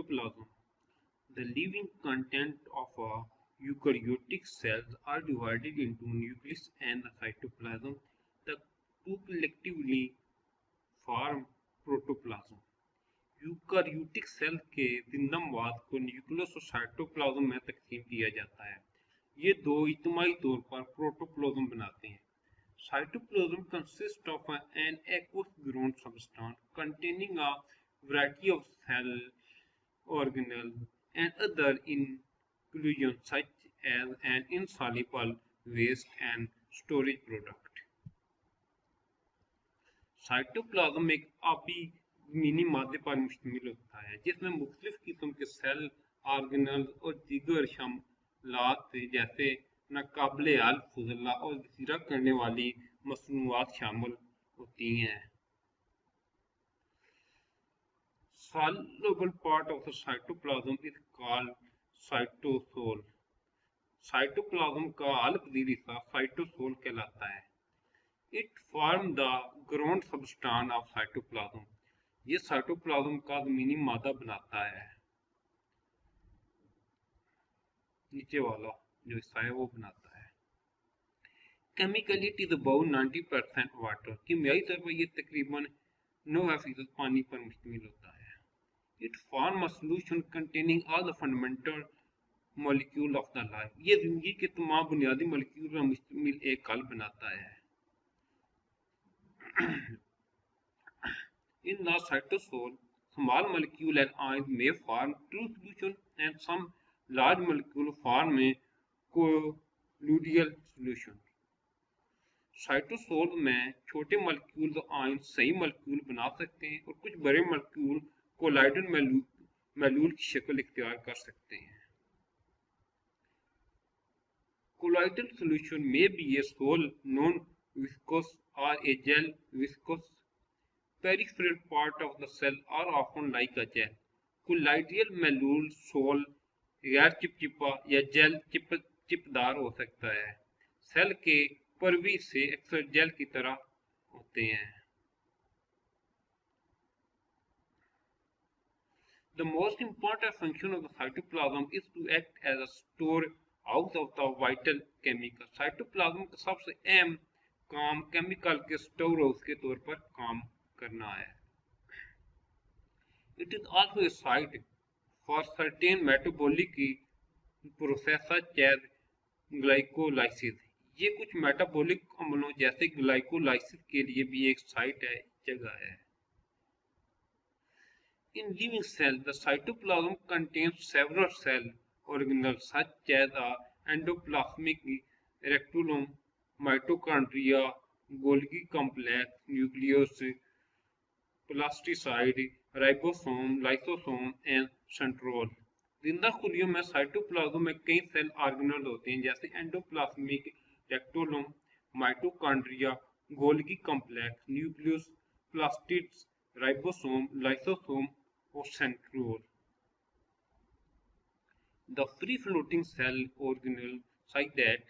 Cytoplasm. The living content of a eukaryotic cells are divided into nucleus and the cytoplasm. The two collectively form protoplasm. Eukaryotic cell के जिंदमवाद को nucleus और cytoplasm में तकसीम किया जाता है। ये दो इज्तिमाई तौर पर प्रोटोप्लाज्म बनाते हैं। Cytoplasm consists of an aqueous grown substance containing a variety of cell organelles and other inclusions such as an insoluble waste and storage product. Cytoplasm एक आबी ज़मीनी मादे पर मुश्तमिल होता है जिसमें मुख्तलिफ किस्म के सेल ऑर्गेनल और दीगर शामिलात जैसे नाकाबिले हल फजला और ज़ख़ीरा करने वाली मसनूआत शामिल होती हैं। Soluble part of the cytoplasm is called cytosol. Cytoplasm का हल पजीर हिस्सा साइटोसोल कहलाता है। It forms the ground substance of cytoplasm. ये साइटोप्लाज्म का ज़मीनी मादा बनाता है। नीचे वाला जो हिस्सा है वो बनाता है। Chemically it is about 90% water. कीमियाई तौर पर ये तकरीबन 9% पानी पर मुश्तमिल होता है। It form a solution containing all the fundamental molecule of the life. ये जिंदगी के तमाम बुनियादी मॉलिक्यूल पर मुश्तमिल एक हल बनाता है। In the cytosol, small molecule and ions may form true solution and some large molecule form a colloidal solution. Cytosol में छोटे मॉलिक्यूल तो आयन सही मॉलिक्यूल बना सकते हैं और कुछ बड़े मॉलिक्यूल कोलाइडल मॉलिक्यूल की शक्ल इख्तियार कर सकते हैं। Colloidal solution may be a sol, non-viscous or a gel viscous. Peripheral part of the cell are often like a gel. Colloidal molecule sol गैर चिपचिपा या जेल चिपदार हो सकता है। सेल के परवी से अक्सर जेल की तरह होते हैं। The most important function of the cytoplasm is to act as a storehouse of the vital chemical. Cytoplasm का सबसे अहम काम केमिकल के स्टोर हाउस के तौर पर काम करना है। It is also a site for certain metabolic processes such as glycolysis. ये कुछ मेटाबॉलिक अमलों जैसे ग्लाइकोलाइसिस के लिए भी एक साइट है, जगह है। In living cell, the cytoplasm contains several cell organelles such as the endoplasmic reticulum, mitochondria, Golgi complex, nucleus, plastocyte, ribosome, lysosome and centrole. जिंदा खुलियों में साइटोप्लाज्म में कई सेल ऑर्गेनल होते हैं जैसे endoplasmic reticulum, mitochondria, Golgi complex, nucleus, plastids, ribosome, lysosome और सेंट्रोल। The free floating cell organelles such that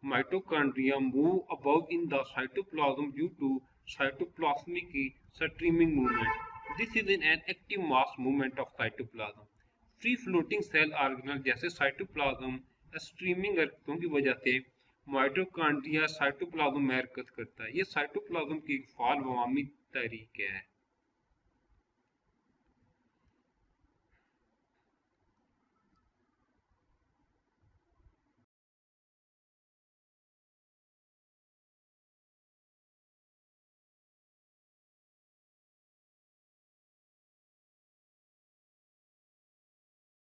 mitochondria move about in the cytoplasm due to cytoplasmic streaming movement. This is an active mass movement of cytoplasm. Free floating cell organelle जैसे cytoplasm streaming हरकतों की वजह से mitochondria cytoplasm में हरकत करता है। ये साइटोप्लाज्म की एक फाल अवामी तहरीक है।